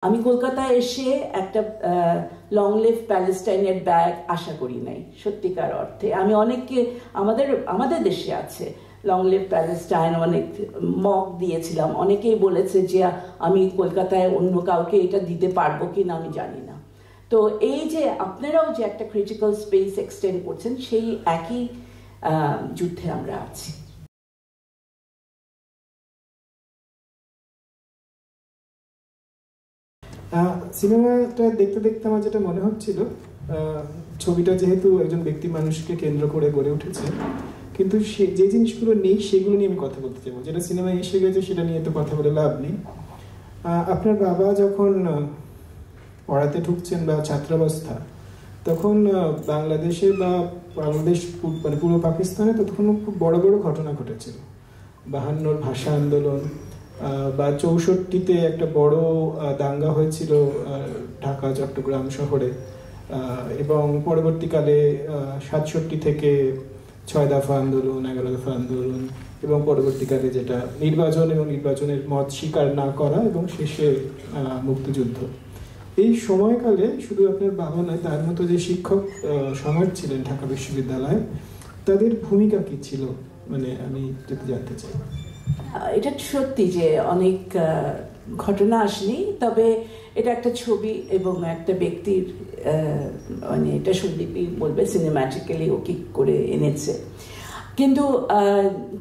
আমি কলকাতায় এসে একটা লং লিভ প্যালেস্টাইনের ব্যাগ আশা করি নাই সত্যিকার অর্থে। আমি অনেককে আমাদের দেশে আছে লং লিভ প্যালেস্টাইন, অনেক মগ দিয়েছিলাম, অনেকেই বলেছে যে আমি কলকাতায় অন্য কাউকে এটা দিতে পারবো কিনা আমি জানি না। তো এই যে আপনারাও যে একটা ক্রিটিক্যাল স্পেস এক্সটেন্ড করছেন, সেই একই যুদ্ধে আমরা আছি। সিনেমাটা দেখতে দেখতে আমার যেটা মনে হচ্ছিল, ছবিটা যেহেতু একজন ব্যক্তি মানুষকে কেন্দ্র করে গড়ে উঠেছে, কিন্তু যে জিনিসগুলো নেই সেগুলো নিয়ে আমি কথা বলতে চাইবো। যেটা সিনেমায় এসে গেছে সেটা নিয়ে তো কথা বলে লাভ নেই। আপনার বাবা যখন পড়াতে ঢুকছেন বা ছাত্রাবস্থা, তখন বাংলাদেশে বা বাংলাদেশ মানে পূর্ব পাকিস্তানে তখন খুব বড় বড় ঘটনা ঘটেছিল। 52-র ভাষা আন্দোলন বা 64-তে একটা বড় দাঙ্গা হয়েছিল ঢাকা চট্টগ্রাম শহরে, এবং পরবর্তীকালে 67 থেকে 6 দফা আন্দোলন, 11 দফা আন্দোলন, এবং পরবর্তীকালে যেটা নির্বাচন এবং নির্বাচনের মত স্বীকার না করা, এবং শেষে মুক্তিযুদ্ধ। এই সময়কালে শুধু আপনার বাবা নয়, তার মতো যে শিক্ষক সমাজ ছিলেন ঢাকা বিশ্ববিদ্যালয়ে, তাদের ভূমিকা কি ছিল, মানে আমি যদি জানতে চাই। এটা সত্যি যে অনেক ঘটনা আসেনি, তবে এটা একটা ছবি এবং একটা ব্যক্তির মানে এটা সন্দীপই বলবে সিনেম্যাটিক্যালি ও কি করে এনেছে। কিন্তু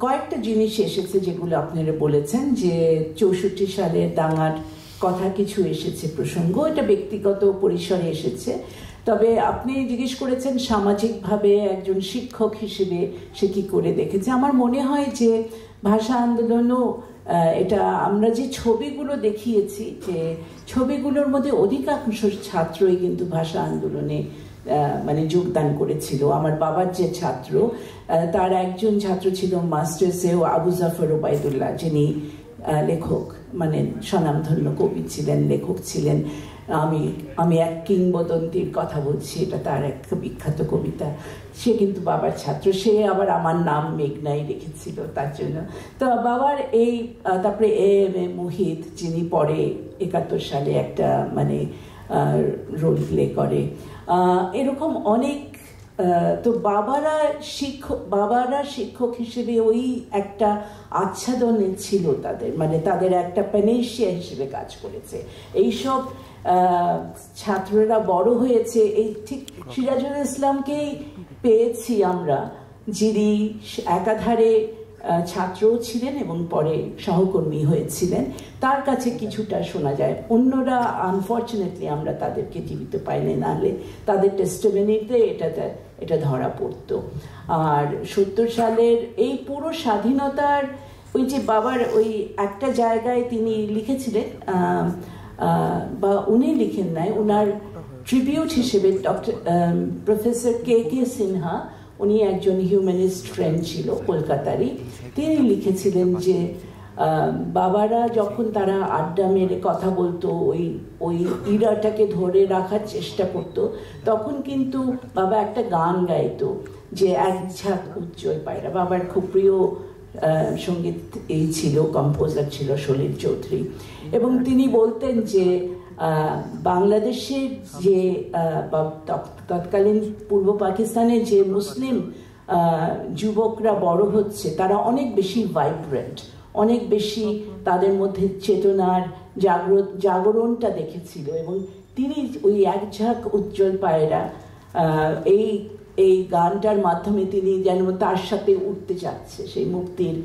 কয়েকটা জিনিস এসেছে যেগুলো আপনারা বলেছেন, যে 64 সালের দাঙ্গার কথা কিছু এসেছে প্রসঙ্গ, এটা ব্যক্তিগত পরিসরে এসেছে। তবে আপনি জিজ্ঞেস করেছেন সামাজিকভাবে একজন শিক্ষক হিসেবে সে কি করে দেখেছে। আমার মনে হয় যে ভাষা আন্দোলনও এটা আমরা যে ছবিগুলো দেখিয়েছি, যে ছবিগুলোর মধ্যে অধিকাংশ ছাত্রই কিন্তু ভাষা আন্দোলনে মানে যোগদান করেছিল। আমার বাবার যে ছাত্র, তার একজন ছাত্র ছিল মাস্টার্সেও আবু জাফর ওবায়দুল্লাহ, যিনি লেখক, মানে স্বনামধন্য কবি ছিলেন, লেখক ছিলেন। আমি এক কিংবদন্তির কথা বলছি, এটা তার এক বিখ্যাত কবিতা। সে কিন্তু বাবার ছাত্র, সে আবার আমার নাম মেঘনাই রেখেছিল তার জন্য। তো বাবার এই তারপরে AM মুহিত, যিনি পরে 71 সালে একটা মানে রোল প্লে করে, এরকম অনেক। তো বাবারা শিক্ষক হিসেবে ওই একটা আচ্ছাদনে ছিল তাদের, মানে তাদের একটা প্যানেশিয়া হিসেবে কাজ করেছে। এইসব ছাত্ররা বড় হয়েছে, এই ঠিক সিরাজুল ইসলামকেই পেয়েছি আমরা, যিনি একাধারে ছাত্রও ছিলেন এবং পরে সহকর্মী হয়েছিলেন। তার কাছে কিছুটা শোনা যায়, অন্যরা আনফর্চুনেটলি আমরা তাদেরকে জীবিত পাইনি, নাহলে তাদের টেস্টিমনিতে এটা ধরা পড়তো। আর 70 সালের এই পুরো স্বাধীনতার ওই যে বাবার ওই একটা জায়গায় তিনি লিখেছিলেন, বা উনি লিখেন নাই, ওনার ট্রিবিউট হিসেবে প্রফেসর KK সিনহা, উনি একজন হিউম্যানিস্ট ফ্রেন্ড ছিল কলকাতারই, তিনি লিখেছিলেন যে বাবারা যখন তারা আড্ডা মেরে কথা বলতো, ওই ইরাটাকে ধরে রাখার চেষ্টা করতো, তখন কিন্তু বাবা একটা গান গাইতো, যে এক ঝাঁক উজ্জ্বল পায়রা। বাবার খুব প্রিয় সঙ্গীত এই ছিল, কম্পোজার ছিল সলিল চৌধুরী, এবং তিনি বলতেন যে বাংলাদেশের যে তৎকালীন পূর্ব পাকিস্তানে যে মুসলিম যুবকরা বড় হচ্ছে, তারা অনেক বেশি ভাইব্রেন্ট, অনেক বেশি তাদের মধ্যে চেতনার জাগরণটা দেখেছিল। এবং তিনি ওই এক ঝাঁক উজ্জ্বল পায়রা এই গানটার মাধ্যমে তিনি যেন তার সাথে উঠতে চাচ্ছে, সেই মুক্তির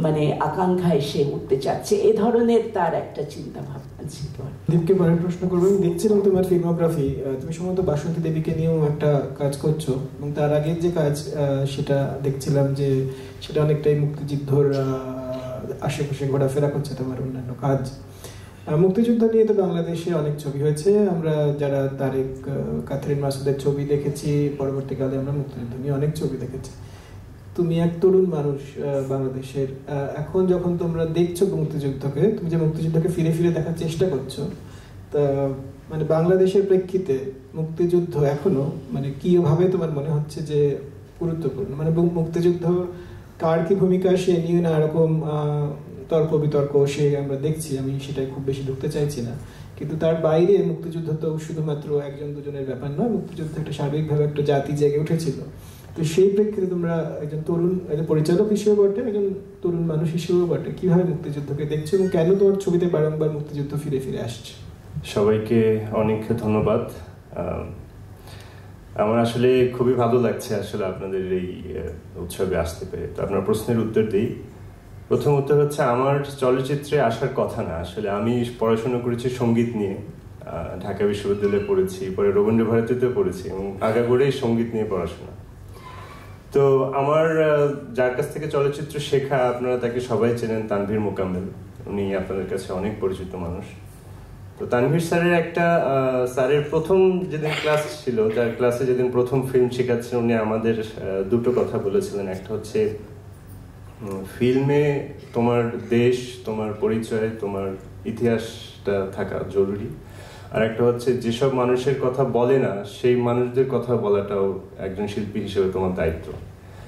মানে আকাঙ্ক্ষায় সে উঠতে চাচ্ছে, এ ধরনের তার একটা চিন্তা ভাবনা ছিল। দীপকে পরের প্রশ্ন করবো। আমি দেখছিলাম তোমার ফিল্মোগ্রাফি, তুমি সম্ভবত বাসন্তী দেবীকে নিয়েও একটা কাজ করছো, এবং তার আগের যে কাজ সেটা দেখছিলাম যে সেটা অনেকটাই মুক্তিযুদ্ধর আশেপাশে ঘোরাফেরা করছে তোমার অন্যান্য কাজ। মুক্তিযুদ্ধ নিয়ে তো বাংলাদেশে অনেক ছবি হয়েছে, আমরা যারা তারেক কাথরিন মাসুদের ছবি দেখেছি, পরবর্তীকালে আমরা মুক্তিযুদ্ধ নিয়ে অনেক ছবি দেখেছি। তুমি এক তরুণ মানুষ বাংলাদেশের, এখন যখন তোমরা দেখছো মুক্তিযুদ্ধকে, তুমি যে মুক্তিযুদ্ধকে ফিরে ফিরে দেখার চেষ্টা করছো, তা মানে বাংলাদেশের প্রেক্ষিতে মুক্তিযুদ্ধ এখনো মানে কিভাবে তোমার মনে হচ্ছে যে গুরুত্বপূর্ণ, মানে মুক্তিযুদ্ধ কার কি ভূমিকা সে নিয়ে না এরকম তর্ক বিতর্ক সে আমরা দেখছি, আমি সেটাই খুব বেশি ঢুকতে চাইছি না, কিন্তু তার বাইরে মুক্তিযুদ্ধ তো শুধুমাত্র একজন দুজনের ব্যাপার নয়, মুক্তিযুদ্ধ একটা সার্বিকভাবে একটা জাতি জেগে উঠেছিল। তো সেই প্রেক্ষিতে তোমরা একজন তরুণ, একজন পরিচালক হিসেবে বটে, একজন তরুণ মানুষ হিসেবেও বটে, কিভাবে মুক্তিযুদ্ধকে দেখছো এবং কেন তোমার ছবিতে বারংবার মুক্তিযুদ্ধ ফিরে ফিরে আসছে? সবাইকে অনেক ধন্যবাদ। আমার আসলে খুবই ভালো লাগছে আসলে আপনাদের এই উৎসবে আসতে পেরে। তো আপনার প্রশ্নের উত্তর দিই। প্রথম উত্তর হচ্ছে, আমার চলচ্চিত্রে আসার কথা না। আসলে আমি পড়াশোনা করেছি সঙ্গীত নিয়ে, ঢাকা বিশ্ববিদ্যালয়ে পড়েছি, পরে রবীন্দ্র ভারতীতে পড়েছি এবং আগাগোড়াই সঙ্গীত নিয়ে পড়াশোনা। তো আমার যার কাছ থেকে চলচ্চিত্র শেখা, আপনারা তাকে সবাই চেনেন, তানভীর মোকাম্মেল। উনি আপনাদের কাছে অনেক পরিচিত মানুষ। তো তানভীর স্যারের প্রথম যেদিন ক্লাস ছিল, যার ক্লাসে যেদিন প্রথম ফিল্ম শেখাচ্ছেন, উনি আমাদের দুটো কথা বলেছিলেন। একটা হচ্ছে, ফিল্মে তোমার দেশ, তোমার পরিচয়, তোমার ইতিহাসটা থাকা জরুরি। আর একটা হচ্ছে, যেসব মানুষের কথা বলে না সেই মানুষদের কথা বলাটাও একজন শিল্পী হিসেবে তোমার দায়িত্ব।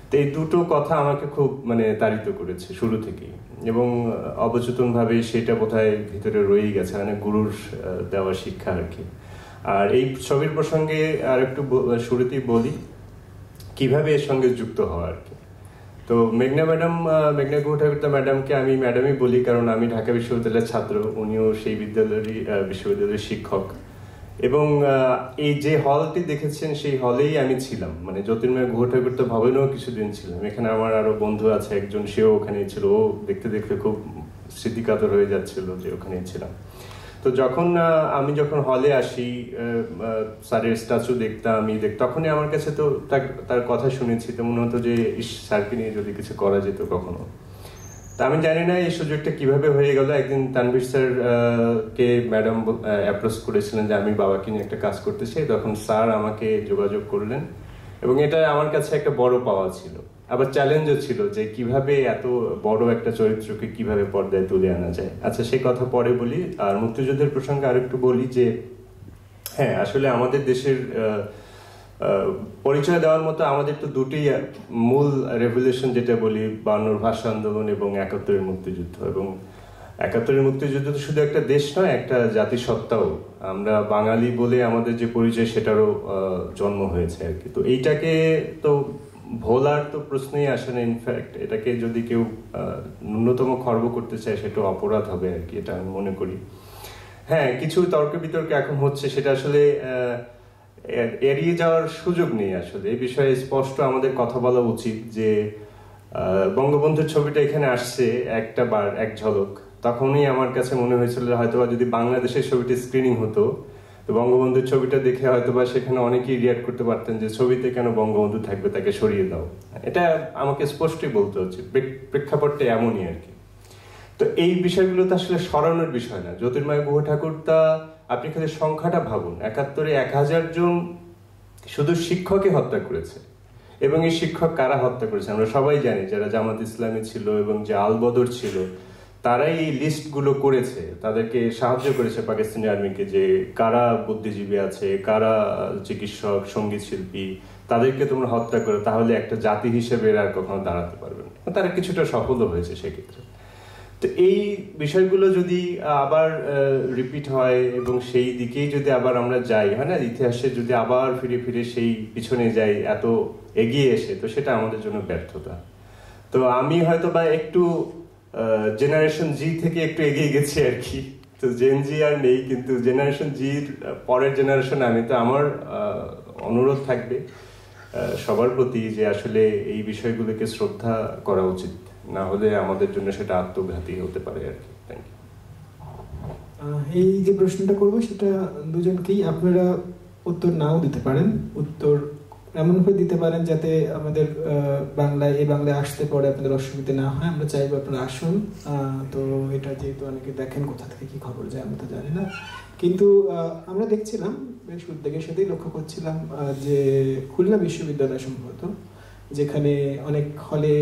তো এই দুটো কথা আমাকে খুব তাড়িত করেছে শুরু থেকেই, এবং অবচেতনভাবে সেটা বোধহয় ভিতরে রয়েই গেছে, গুরুর দেওয়া শিক্ষা আর কি। আর এই ছবির প্রসঙ্গে আর একটু শুরুতেই বলি কিভাবে এর সঙ্গে যুক্ত হওয়া আর কি। তো মেঘনা গুহ ঠাকুরতা ম্যাডামকে আমি ম্যাডামই বলি, কারণ আমি ঢাকা বিশ্ববিদ্যালয়ের ছাত্র, উনিও সেই বিশ্ববিদ্যালয়ের শিক্ষক। এবং এই যে হলটি দেখেছেন সেই হলেই আমি ছিলাম, জ্যোতির্ময় গুহ ঠাকুরতা ভবনেও কিছুদিন ছিলাম। এখানে আমার আরো বন্ধু আছে, একজন সেও ওখানেই ছিল। ও দেখতে দেখতে খুব স্মৃতিকাতর হয়ে যাচ্ছিল যে ওখানেই ছিলাম। তো আমি যখন হলে আসি, স্যারের স্ট্যাচু দেখতাম, তখনই আমার কাছে তো তার কথা শুনেছি, তো মনে হতো যে স্যারকে নিয়ে যদি কিছু করা যেত কখনো। তা আমি জানি না এই সুযোগটা কিভাবে হয়ে গেল। একদিন তানভীর স্যার কে ম্যাডাম অ্যাপ্রোচ করেছিলেন যে আমি বাবাকে নিয়ে একটা কাজ করতে চাই, তখন স্যার আমাকে যোগাযোগ করলেন, এবং এটা আমার কাছে একটা বড় পাওয়া ছিল। আবার চ্যালেঞ্জও ছিল যে কিভাবে এত বড় একটা চরিত্রকে কিভাবে পর্দায় তুলে আনা যায়। আচ্ছা, সেই কথা পরে বলি। আর মুক্তিযুদ্ধের প্রসঙ্গে আরেকটু বলি যে, হ্যাঁ, আসলে আমাদের দেশের পরিচয় দেওয়ার মতো আমাদের তো দুটি মূল রেভলিউশন যেটা বলি, 52 ভাষা আন্দোলন এবং 71-এর মুক্তিযুদ্ধ। এবং 71-এর মুক্তিযুদ্ধ তো শুধু একটা দেশ নয়, একটা জাতিসত্তাও। আমরা বাঙালি বলে আমাদের যে পরিচয় সেটারও জন্ম হয়েছে আর কি। তো এইটাকে তো ভোলার তো প্রশ্নই আসে না। ইনফ্যাক্ট এটাকে যদি কেউ ন্যূনতম খর্ব করতে চায় সেটা অপরাধ হবে আর কি, এটা আমি মনে করি। হ্যাঁ, কিছু তর্ক বিতর্ক এখন হচ্ছে, সেটা আসলে এড়িয়ে যাওয়ার সুযোগ নেই। আসলে এই বিষয়ে স্পষ্ট আমাদের কথা বলা উচিত যে বঙ্গবন্ধুর ছবিটা এখানে আসছে এক ঝলক, তখনই আমার কাছে মনে হয়েছিল হয়তোবা যদি বাংলাদেশের ছবিটি স্ক্রিনিং হতো, তো বঙ্গবন্ধুর ছবিটা দেখে হয়তোবা সেখানে অনেকেই রিয়াক্ট করতে পারতেন যে ছবিতে কেন বঙ্গবন্ধু থাকবে, তাকে সরিয়ে দাও। এটা আমাকে স্পষ্টই বলতে হচ্ছে, প্রেক্ষাপটটা এমনই আর কি। তো এই বিষয়গুলো তো আসলে সরানোর বিষয় না। জ্যোতির্ময় গুহ ঠাকুরতা, আপনি খালি সংখ্যাটা ভাবুন, 71-এ 1000 জন শুধু শিক্ষকই হত্যা করেছে। এবং এই শিক্ষক কারা হত্যা করেছে আমরা সবাই জানি, যারা জামাত ইসলামী ছিল এবং যে আলবদর ছিল, তারাই এই লিস্টগুলো করেছে, তাদেরকে সাহায্য করেছে পাকিস্তানি আর্মিকে, যে কারা বুদ্ধিজীবী আছে, কারা চিকিৎসক, সঙ্গীত শিল্পী, তাদেরকে তোমরা হত্যা করো, তাহলে একটা জাতি হিসেবে আর কখনো দাঁড়াতে পারবে না। তারা কিছুটা সফলও হয়েছে সেক্ষেত্রে। তো এই বিষয়গুলো যদি আবার রিপিট হয় এবং সেই দিকেই যদি আবার আমরা যাই, হয় না, ইতিহাসে যদি আবার ফিরে ফিরে সেই পিছনে যাই এত এগিয়ে এসে, তো সেটা আমাদের জন্য ব্যর্থতা। তো আমি হয়তো বা একটু জেনারেশন জি থেকে একটু এগিয়ে গেছি আর কি। তো জেন জি আর নেই, কিন্তু জেনারেশন জির পরের জেনারেশন আমি। তো আমার অনুরোধ থাকবে সবার প্রতি যে আসলে এই বিষয়গুলোকে শ্রদ্ধা করা উচিত, না হলে আমাদের জন্য সেটা আত্মঘাতী হতে পারে আর কি। Thank you. এই যে প্রশ্নটা করবো সেটা দুজনকেই, আপনারা উত্তর নাও দিতে পারেন, উত্তর এমনভাবে দিতে পারেন যাতে আমাদের বাংলায় আসতে পরে আপনাদের অসুবিধা না হয়। আমরা চাইবো আপনারা আসুন। তো এটা যেহেতু অনেকে দেখেন, কোথা থেকে কি খবর যায় আমরা তো জানি না, কিন্তু আমরা দেখছিলাম, বেশ উদ্বেগের সাথেই লক্ষ্য করছিলাম যে খুলনা বিশ্ববিদ্যালয় সম্ভবত, যেখানে অনেক হলে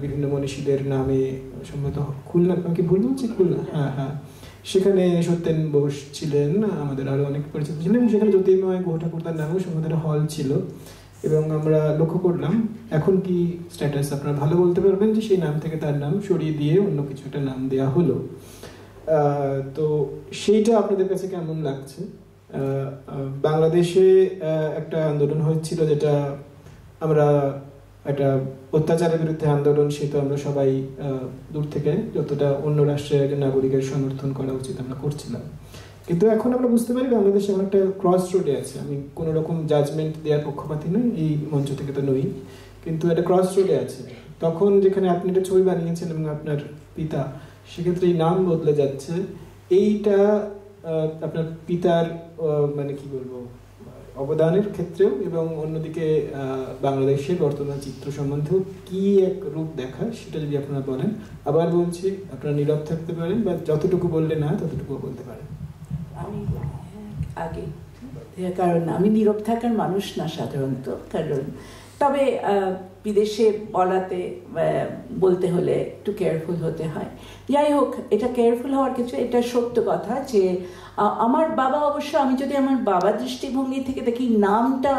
বিভিন্ন মনীষীদের নামে সম্ভবত খুলনা, কি ভুল বলছি, খুলনা, হ্যাঁ, সেখানে সত্যেন বোস ছিলেন, আমাদের আরো অনেক পরিচিত ছিলেন। সেখানে জ্যোতির্ময় গুহ ঠাকুরতার নামেও সম্ভবত হল ছিল। এবং আমরা লক্ষ্য করলাম, এখন কি স্ট্যাটাস আপনারা ভালো বলতে পারবেন যে সেই নাম থেকে তার নাম সরিয়ে দিয়ে অন্য কিছু একটা নাম দেওয়া হলো। তো সেইটা আপনাদের কাছে কেমন লাগছে? বাংলাদেশে একটা আন্দোলন হয়েছিল, যেটা আমরা একটা অত্যাচারের বিরুদ্ধে আন্দোলন, সেটা আমরা সবাই দূর থেকে যতটা অন্য রাষ্ট্রের একজন নাগরিকের সমর্থন করা উচিত আমরা করছিলাম। কিন্তু এখন আমরা বুঝতে পারি বাংলাদেশ এমন একটা ক্রস রোডে আছে। আমি কোনো রকম জাজমেন্ট দেওয়ার পক্ষপাতী নই, এই মঞ্চ থেকে তো নই, কিন্তু একটা ক্রস রোডে আছে। তখন যেখানে আপনি একটা ছবি বানিয়েছেন এবং আপনার পিতা, সেক্ষেত্রে এই নাম বদলে যাচ্ছে, এইটা আপনার পিতার মানে কি বলবো অবদানের ক্ষেত্রেও এবং অন্যদিকে বাংলাদেশের বর্তমান চিত্র সম্বন্ধেও কি এক রূপ দেখায়, সেটা যদি আপনারা বলেন। আবার বলছি, আপনারা নীরব থাকতে পারেন বা যতটুকু বললে না ততটুকু বলতে পারেন। আমি আগে, কারণ আমি নীরব থাকার মানুষ না সাধারণত, কারণ তবে বিদেশে বলতে হলে একটু কেয়ারফুল হতে হয়। যাই হোক, এটা কেয়ারফুল হওয়ার কিছু, এটা সত্য কথা যে আমার বাবা, অবশ্য আমি যদি আমার বাবার দৃষ্টিভঙ্গি থেকে দেখি, নামটা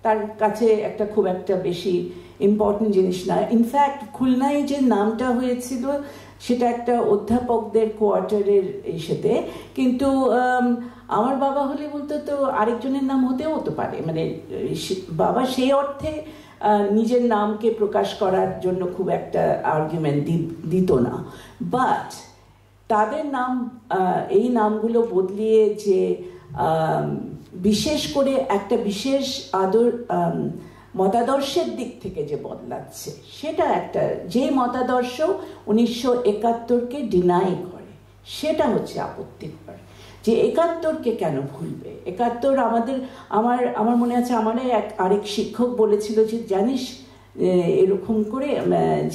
তার কাছে একটা খুব একটা বেশি ইম্পর্টেন্ট জিনিস না। ইনফ্যাক্ট খুলনায় যে নামটা হয়েছিল সেটা একটা অধ্যাপকদের কোয়ার্টারের ইসেতে, কিন্তু আমার বাবা হলে বলতো তো আরেকজনের নাম হতেও হতে পারে, মানে বাবা সেই অর্থে নিজের নামকে প্রকাশ করার জন্য খুব একটা আর্গুমেন্ট দিত না। বাট তাদের নাম, এই নামগুলো বদলিয়ে যে বিশেষ করে একটা বিশেষ মতাদর্শের দিক থেকে যে বদলাচ্ছে, সেটা একটা, যে মতাদর্শ 1971-কে ডিনাই করে, সেটা হচ্ছে আপত্তিকর। যে 71-কে কেন ভুলবে? 71 আমার মনে আছে, আমার আরেক শিক্ষক বলেছিল যে জানিস এরকম করে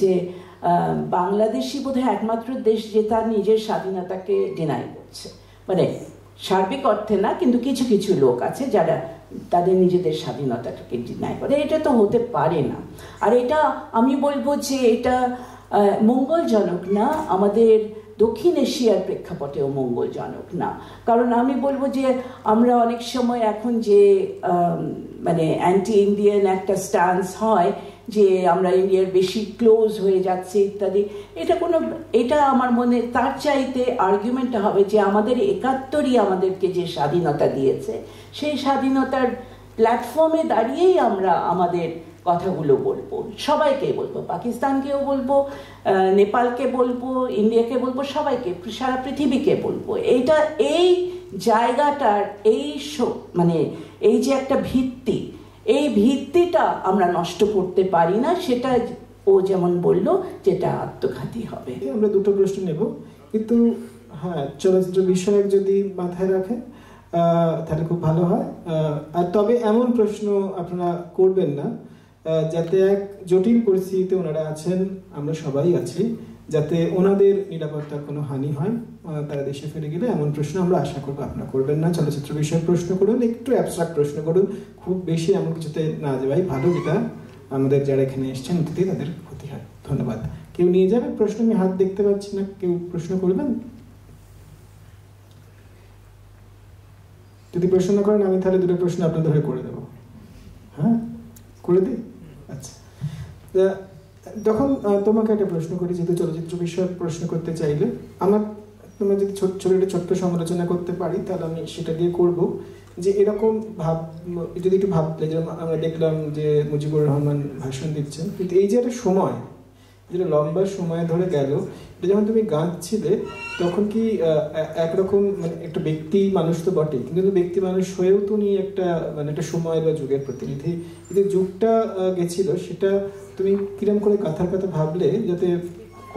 যে বাংলাদেশই বোধহয় একমাত্র দেশ যে তার নিজের স্বাধীনতাকে ডিনাই করছে, মানে সার্বিক অর্থে না, কিন্তু কিছু কিছু লোক আছে যারা তাদের নিজেদের স্বাধীনতাটাকে ডিনাই করে। এটা তো হতে পারে না। আর এটা আমি বলবো যে এটা মঙ্গলজনক না, আমাদের দক্ষিণ এশিয়ার প্রেক্ষাপটেও মঙ্গলজনক না। কারণ আমি বলবো যে আমরা অনেক সময় এখন যে মানে অ্যান্টি ইন্ডিয়ান একটা স্ট্যান্স হয়, যে আমরা ইন্ডিয়ার বেশি ক্লোজ হয়ে যাচ্ছে ইত্যাদি, এটা আমার মনে তার চাইতে আর্গুমেন্টটা হবে যে আমাদের 71-ই আমাদেরকে যে স্বাধীনতা দিয়েছে, সেই স্বাধীনতার প্ল্যাটফর্মে দাঁড়িয়েই আমরা আমাদের কথাগুলো বলবো, সবাইকে বলবো, পাকিস্তানকেও বলবো, নেপালকে বলবো, ইন্ডিয়াকে বলবো, সবাইকে, সারা পৃথিবীকে বলবো। এই জায়গাটার মানে এই যে একটা ভিত্তি, এই ভিত্তিটা আমরা নষ্ট করতে পারি না। সেটা ও যেমন বললো, যেটা আত্মঘাতী হবে। আমরা দুটো প্রশ্ন নেব, কিন্তু হ্যাঁ, চলচ্চিত্র বিষয়ক যদি মাথায় রাখেন তাহলে খুব ভালো হয়। আর তবে এমন প্রশ্ন আপনারা করবেন না যাতে এক জটিল পরিস্থিতিতে ওনারা আছেন, আমরা সবাই আছি, যাতে ওনাদের নিরাপত্তার কোনো হানি হয়, তারা দেশে ফিরে গেলে, এমন প্রশ্ন আমরা আশা করবো আপনারা করবেন না। চলচ্চিত্র বিষয়ক প্রশ্ন করুন, একটু অ্যাবস্ট্রাক্ট প্রশ্ন করুন, খুব বেশি এমন কিছুতে না যাওয়াই ভালো, যেটা আমাদের যারা এখানে এসছেন অতিথি তাদের ক্ষতি হয়। ধন্যবাদ। কেউ নিয়ে যাবে প্রশ্ন? আমি হাত দেখতে পাচ্ছি না, কেউ প্রশ্ন করবেন? যদি প্রশ্ন না করেন, আমি তাহলে দুটো প্রশ্ন আপনাদের হয়ে করে দেবো। হ্যাঁ, করে দিই। আচ্ছা, তখন তোমাকে একটা প্রশ্ন করি, যেহেতু চলচ্চিত্র বিষয়ক প্রশ্ন করতে চাইলে তোমরা যদি ছোট্ট সমালোচনা করতে পারি, তাহলে আমি সেটা দিয়ে করব। যে এরকম যদি একটু ভাবলে, যেমন আমরা দেখলাম যে মুজিবুর রহমান ভাষণ দিচ্ছেন, কিন্তু এই যে একটা সময়, যেটা লম্বা সময় ধরে গেল, এটা যখন তুমি গাঁথছিলে, তখন কি একরকম মানে একটা ব্যক্তি মানুষ তো বটে, কিন্তু ব্যক্তি মানুষ হয়েও তুমি একটা মানে একটা সময় বা যুগের প্রতিনিধি, এই যে যুগটা গেছিল, সেটা তুমি কিরম করে গাঁথার কথা ভাবলে, যাতে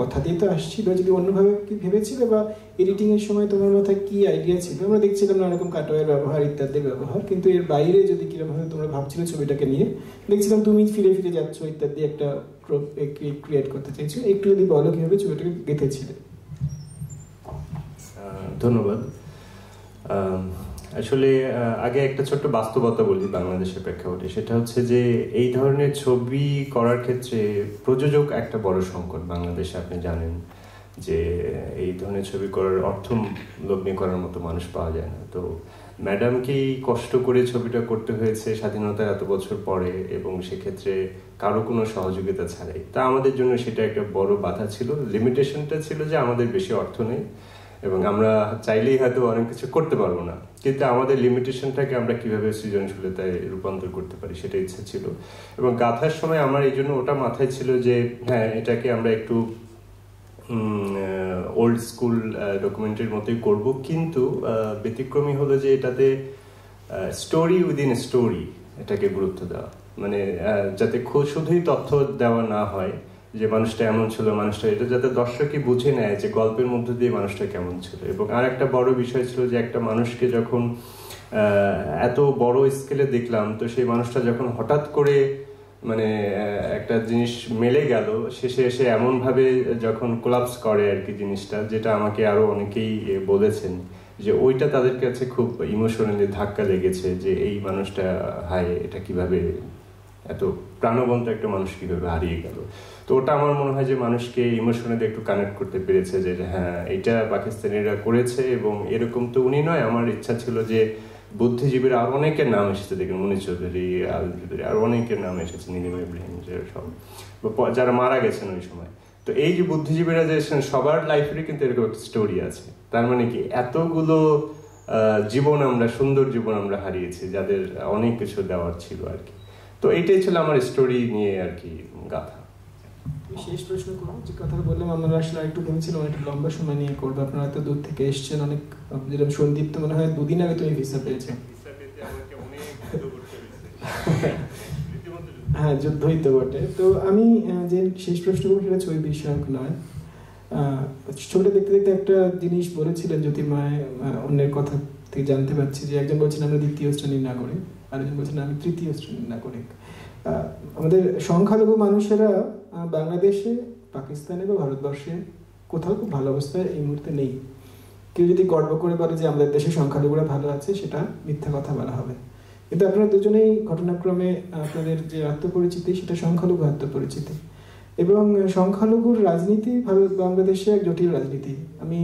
কথা দিয়ে তো আসছিল, যদি অন্যভাবে কি ভেবেছিলে, বা এডিটিং এর সময় তোমার মাথায় কি আইডিয়া ছিল? আমরা দেখছিলাম না এরকম কাটোয়ের ব্যবহার ইত্যাদির ব্যবহার, কিন্তু এর বাইরে যদি কিরমভাবে তোমরা ভাবছিলে ছবিটাকে নিয়ে, দেখছিলাম তুমি ফিরে ফিরে যাচ্ছ ইত্যাদি, একটা ক্রিয়েট করতে চাইছো। একটু যদি বলো কিভাবে ছবিটাকে গেঁথেছিলে। ধন্যবাদ। আসলে আগে একটা ছোট্ট বাস্তবতা বলি বাংলাদেশের প্রেক্ষাপটে, সেটা হচ্ছে যে এই ধরনের ছবি করার ক্ষেত্রে প্রযোজক একটা বড় সংকট বাংলাদেশে। আপনি জানেন যে এই ধরনের ছবি করার অর্থ লগ্নি করার মতো মানুষ পাওয়া যায় না। তো ম্যাডামকেই কষ্ট করে ছবিটা করতে হয়েছে স্বাধীনতার এত বছর পরে, এবং সেক্ষেত্রে কারো কোনো সহযোগিতা ছাড়াই। তা আমাদের জন্য সেটা একটা বড় বাধা ছিল। লিমিটেশনটা ছিল যে আমাদের বেশি অর্থ নেই, এবং আমরা চাইলেই হয়তো অনেক কিছু করতে পারবো না, কিন্তু আমাদের লিমিটেশনটাকে আমরা কিভাবে সৃজনশীলতায় রূপান্তর করতে পারি সেটা ইচ্ছা ছিল। এবং গাথার সময় আমার এই জন্য ওটা মাথায় ছিল যে হ্যাঁ, এটাকে আমরা একটু ওল্ড স্কুল ডকুমেন্টারির মতোই করব, কিন্তু ব্যতিক্রমী হলো যে এটাতে স্টোরি উইদিন স্টোরি এটাকে গুরুত্ব দেওয়া, মানে যাতে শুধুই তথ্য দেওয়া না হয় যে মানুষটা এমন ছিল, মানুষটা এটা যাতে দর্শকই বুঝে নেয় যে গল্পের মধ্যে দিয়ে মানুষটা কেমন ছিল। এবং আর একটা বড় বিষয় ছিল যে একটা মানুষকে যখন এত বড় স্কেলে দেখলাম, তো সেই মানুষটা যখন হঠাৎ করে মানে একটা জিনিস মেলে গেল, শেষে এসে এমনভাবে যখন কোলাপস করে আর কি জিনিসটা, যেটা আমাকে আরো অনেকেই বলেছেন যে ওইটা তাদের কাছে খুব ইমোশনালি ধাক্কা লেগেছে, যে এই মানুষটা হায়, এটা কিভাবে এত প্রাণবন্ত একটা মানুষ কিভাবে হারিয়ে গেল। তো ওটা আমার মনে হয় যে মানুষকে ইমোশনালি একটু কানেক্ট করতে পেরেছে, যে হ্যাঁ, এটা পাকিস্তানিরা করেছে। এবং এরকম তো উনি নয়, আমার ইচ্ছা ছিল যে বুদ্ধিজীবীরা আর অনেকের নাম এসেছে, দেখুন মুনির চৌধুরী, আলম চৌধুরী, আর অনেকের নাম এসেছে, নীলিমা ইব্রাহিম, সব যারা মারা গেছেন ওই সময়। তো এই যে বুদ্ধিজীবীরা যে সবার লাইফেরই কিন্তু এরকম একটা স্টোরি আছে। তার মানে কি এতগুলো জীবন আমরা, সুন্দর জীবন আমরা হারিয়েছি, যাদের অনেক কিছু দেওয়ার ছিল আর কি। তো এইটাই ছিল আমার স্টোরি নিয়ে আর কি গাথা। শেষ প্রশ্ন করবো, যে কথাটা বললাম আমরা আসলে একটু ভেবেছিলাম অনেক লম্বা সময় নিয়ে করবো, আপনারা এত দূর থেকে এসছেন, অনেক যেরকম সন্দীপ তো মনে হয় 2 দিন আগে তুমি ভিসা পেয়েছেন। হ্যাঁ, যুদ্ধই তো বটে। তো আমি যে শেষ প্রশ্ন করবো সেটা ছবি বিষয়ক নয়। ছবিটা দেখতে দেখতে একটা জিনিস বলেছিলেন জ্যোতির্ময়, অন্যের কথা থেকে জানতে পারছি যে একজন বলছেন আমরা 2য় শ্রেণীর নাগরিক, আরেকজন বলছেন আমি 3য় শ্রেণীর নাগরিক। আমাদের সংখ্যালঘু মানুষেরা বাংলাদেশে, পাকিস্তানে বা ভারতবর্ষে কোথাও খুব ভালো অবস্থায় এই মুহূর্তে নেই। কেউ যদি গর্ব করে বলে যে আমাদের দেশে সংখ্যালঘুরা ভালো আছে, সেটা মিথ্যা কথা বলা হবে। কিন্তু আপনারা দুজনেই ঘটনাক্রমে আপনাদের যে আত্মপরিচিতি সেটা সংখ্যালঘু আত্মপরিচিতি, এবং সংখ্যালঘুর রাজনীতি বাংলাদেশে এক জটিল রাজনীতি। আমি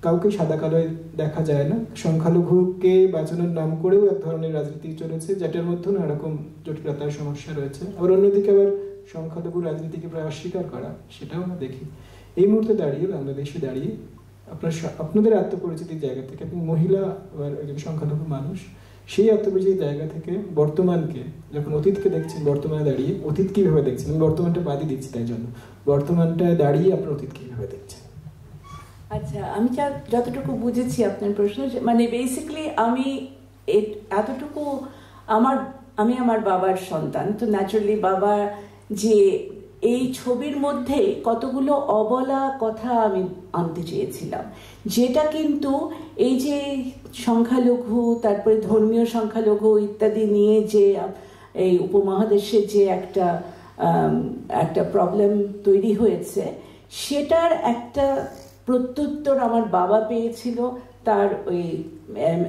কাউকে সাদা কালোয় দেখা যায় না, সংখ্যালঘুকে বাঁচানোর নাম করেও এক ধরনের রাজনীতি চলেছে, যেটার মধ্যে না এরকম জটিলতার সমস্যা রয়েছে। আবার অন্যদিকে আবার সংখ্যালঘু রাজনীতিকে প্রায় অস্বীকার করা, সেটাও আমরা দেখি। এই মুহূর্তে দাঁড়িয়ে, বাংলাদেশে দাঁড়িয়ে আপনাদের আত্মপরিচিতির জায়গা থেকে, এবং মহিলা আবার একজন সংখ্যালঘু মানুষ, সেই আত্মপরিচিতির জায়গা থেকে বর্তমানকে, যখন অতীতকে দেখছেন, বর্তমানে দাঁড়িয়ে অতীত কিভাবে দেখছেন? আমি বর্তমানটা বাদই দিচ্ছি, তাই জন্য বর্তমানটায় দাঁড়িয়ে আপনার অতীত কিভাবে দেখছেন? আচ্ছা, আমি যতটুকু বুঝেছি আপনার প্রশ্ন, মানে বেসিক্যালি আমি এতটুকু, আমি আমার বাবার সন্তান, তো ন্যাচারালি বাবা যে এই ছবির মধ্যে কতগুলো অবলা কথা আমি আনতে চেয়েছিলাম, যেটা কিন্তু এই যে সংখ্যালঘু, তারপরে ধর্মীয় সংখ্যালঘু ইত্যাদি নিয়ে যে এই উপমহাদেশে যে একটা প্রবলেম তৈরি হয়েছে, সেটার একটা প্রত্যুত্তর আমার বাবা পেয়েছিল তার ওই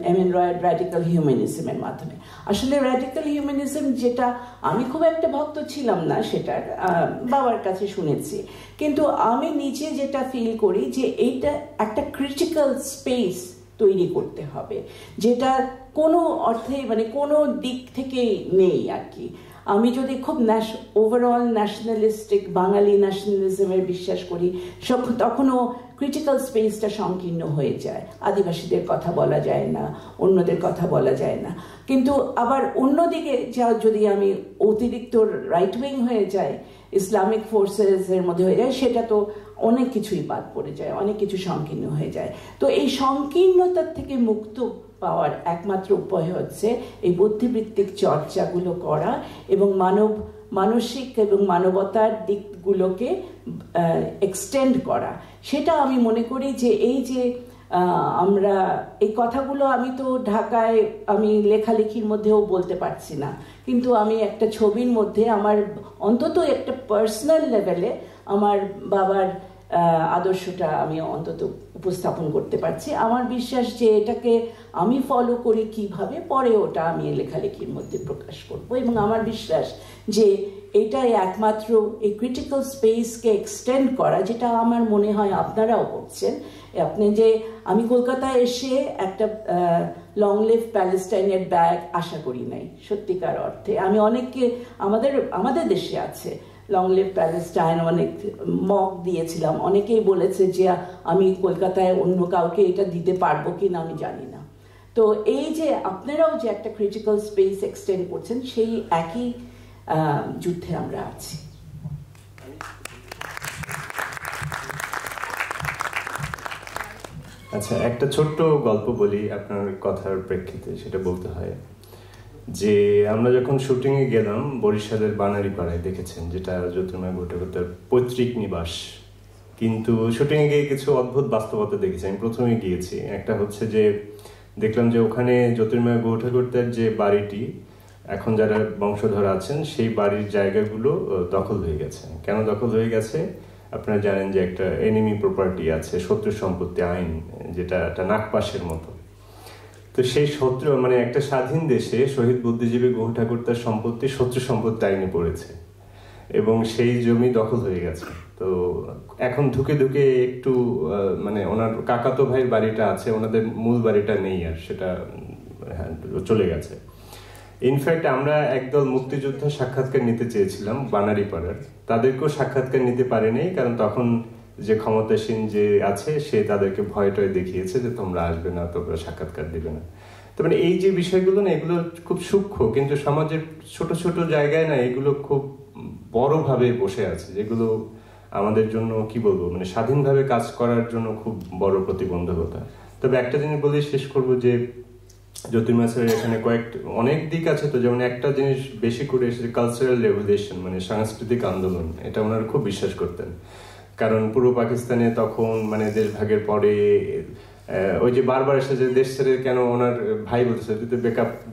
এমএন রয়ের র্যাডিক্যাল হিউম্যানিজমের মাধ্যমে। আসলে র্যাডিক্যাল হিউম্যানিজম, যেটা আমি খুব একটা ভক্ত ছিলাম না, সেটার বাবার কাছে শুনেছি, কিন্তু আমি নিজে যেটা ফিল করি যে এইটা একটা ক্রিটিক্যাল স্পেস তৈরি করতে হবে, যেটা কোনো অর্থে, মানে কোনো দিক থেকেই নেই আর কি। আমি যদি খুব ওভারঅল ন্যাশনালিস্টিক বাঙালি ন্যাশনালিজমের বিশ্বাস করি, তখনও ক্রিটিক্যাল স্পেসটা সংকীর্ণ হয়ে যায়, আদিবাসীদের কথা বলা যায় না, অন্যদের কথা বলা যায় না। কিন্তু আবার অন্যদিকে যদি আমি অতিরিক্ত রাইট উইং হয়ে যাই, ইসলামিক ফোর্সেসের মধ্যে হয়ে যায়, সেটা তো অনেক কিছুই বাদ পড়ে যায়, অনেক কিছু সংকীর্ণ হয়ে যায়। তো এই সংকীর্ণতার থেকে মুক্ত পাওয়ার একমাত্র উপায় হচ্ছে এই বুদ্ধিবৃত্তিক চর্চাগুলো করা এবং মানসিক এবং মানবতার দিকগুলোকে এক্সটেন্ড করা। সেটা আমি মনে করি যে এই যে আমরা এই কথাগুলো, আমি তো ঢাকায় আমি লেখালেখির মধ্যেও বলতে পারছি না, কিন্তু আমি একটা ছবির মধ্যে আমার অন্তত একটা পার্সোনাল লেভেলে আমার বাবার আদর্শটা আমি অন্তত উপস্থাপন করতে পারছি। আমার বিশ্বাস যে এটাকে আমি ফলো করি কিভাবে, পরে ওটা আমি লেখালেখির মধ্যে প্রকাশ করব। এবং আমার বিশ্বাস যে এটাই একমাত্র এই ক্রিটিক্যাল স্পেসকে এক্সটেন্ড করা, যেটা আমার মনে হয় আপনারাও করছেন। আপনি যে আমি কলকাতায় এসে একটা লং লিভ প্যালেস্টাইনের ব্যাগ আশা করি নাই, সত্যিকার অর্থে। আমি অনেককে আমাদের দেশে আছে লং লিভ প্যালেস্টাইন অনেক মক দিয়েছিলাম। অনেকেই বলেছে যে আমি কলকাতায় অন্য কাউকে এটা দিতে পারবো কি না আমি জানি না। তো এই যে আপনারাও যে একটা ক্রিটিক্যাল স্পেস এক্সটেন্ড করছেন, সেই একই যুদ্ধে আমরা আছি। আচ্ছা, একটা ছোট্ট গল্প বলি আপনার কথার প্রেক্ষিতে, সেটা বলতে হয় যে আমরা যখন শুটিংয়ে গেলাম বরিশালের বানারীপাড়ায়, দেখেছেন, যেটা জ্যোতির্ময় ভট্টাচার্যের পৈতৃক নিবাস। কিন্তু শুটিংয়ে গিয়ে কিছু অদ্ভুত বাস্তবতা দেখেছি। আমি প্রথমে গিয়েছি, একটা হচ্ছে যে দেখলাম যে ওখানে জ্যোতির্ময় ভট্টাচার্যের যে বাড়িটি, এখন যারা বংশধর আছেন সেই বাড়ির জায়গাগুলো দখল হয়ে গেছে। কেন দখল হয়ে গেছে আপনারা জানেন যে একটা এনিমি প্রপার্টি আছে, শত্রু সম্পত্তি আইন, যেটা একটা নাগপাশের মতো। তো সেই শত্রু মানে একটা স্বাধীন দেশে শহীদ বুদ্ধিজীবী গুহ ঠাকুর তার সম্পত্তি শত্রু সম্পত্তি আইনে পড়েছে এবং সেই জমি দখল হয়ে গেছে। তো এখন ধুকে ধুকে একটু মানে ওনার কাকাতো ভাইয়ের বাড়িটা আছে, ওনাদের মূল বাড়িটা নেই আর, সেটা চলে গেছে। ইনফ্যাক্ট আমরা একদল মুক্তিযোদ্ধা সাক্ষাৎকার নিতে চেয়েছিলাম বানারীপাড়ার, তাদেরকেও সাক্ষাৎকার নিতে পারেনি, কারণ তখন যে ক্ষমতাসীন যে আছে সে তাদেরকে ভয় টয় দেখিয়েছে যে তোমরা আসবে না, তোমরা সাক্ষাৎকার দিবে না। তো মানে এই যে বিষয়গুলো না, এগুলো খুব সূক্ষ্ম, কিন্তু সমাজের ছোট ছোট জায়গায় না এগুলো খুব বড়ভাবে বসে আছে, যেগুলো আমাদের জন্য কি বলবো মানে স্বাধীনভাবে কাজ করার জন্য খুব বড় প্রতিবন্ধকতা। তবে একটা জিনিস বলে শেষ করবো যে জ্যোতির্ময় স্যারের এখানে অনেক দিক আছে। তো যেমন একটা জিনিস বেশি করে এসেছে কালচারাল রেভলিউশন, মানে সাংস্কৃতিক আন্দোলন, এটা ওনারা খুব বিশ্বাস করতেন। কারণ পূর্ব পাকিস্তানে তখন মানে দেশ ভাগের পরে ওই যে বারবার এসে যে দেশ ছেড়ে কেন, ওনার ভাই বলতেছে তুই তো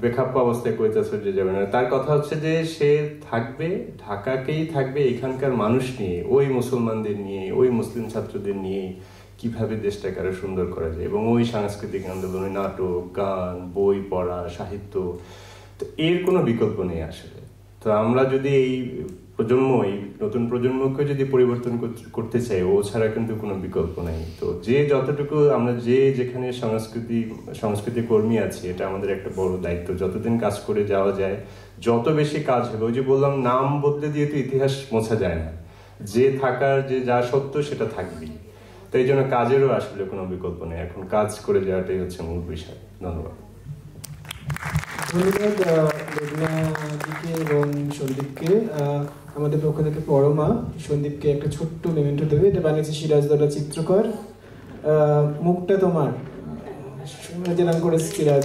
বেখাপ্পা অবস্থায় কইতেছে যে যাবে না। তার কথা হচ্ছে যে সে থাকবে, ঢাকাকেই থাকবে, এখানকার মানুষ নিয়ে, ওই মুসলমানদের নিয়ে, ওই মুসলিম ছাত্রদের নিয়ে কিভাবে দেশটাকে আরো সুন্দর করা যায়, এবং ওই সাংস্কৃতিক আন্দোলনে নাটক, গান, বই পড়া, সাহিত্য, তো এর কোনো বিকল্প নেই আসলে। তো আমরা যদি এই প্রজন্ম, এই নতুন প্রজন্মকে যদি পরিবর্তন করতে চাই, ও ছাড়া কিন্তু কোনো বিকল্প নাই। তো যে যতটুকু আমরা যে যেখানে সংস্কৃতি কর্মী আছি, এটা আমাদের একটা বড় দায়িত্ব। যতদিন কাজ করে যাওয়া যায়, যত বেশি কাজ হবে, ওই যে বললাম নাম বদলে দিয়ে তো ইতিহাস মোছা যায় না, যে থাকার যে যা সত্য সেটা থাকবেই। তো এই জন্য কাজেরও আসলে কোনো বিকল্প নেই, এখন কাজ করে যাওয়াটাই হচ্ছে মূল বিষয়। ধন্যবাদ। ধন্যবাদ লেবনাদিকে এবং সন্দীপকে। আমাদের পক্ষ থেকে পরমা সন্দীপকে একটা ছোট্ট মেমেন্টো দেবে, এটা বানিয়েছে সিরাজদৌল্লা চিত্রকর। মুখটা তোমার যেরকম করে সিরাজ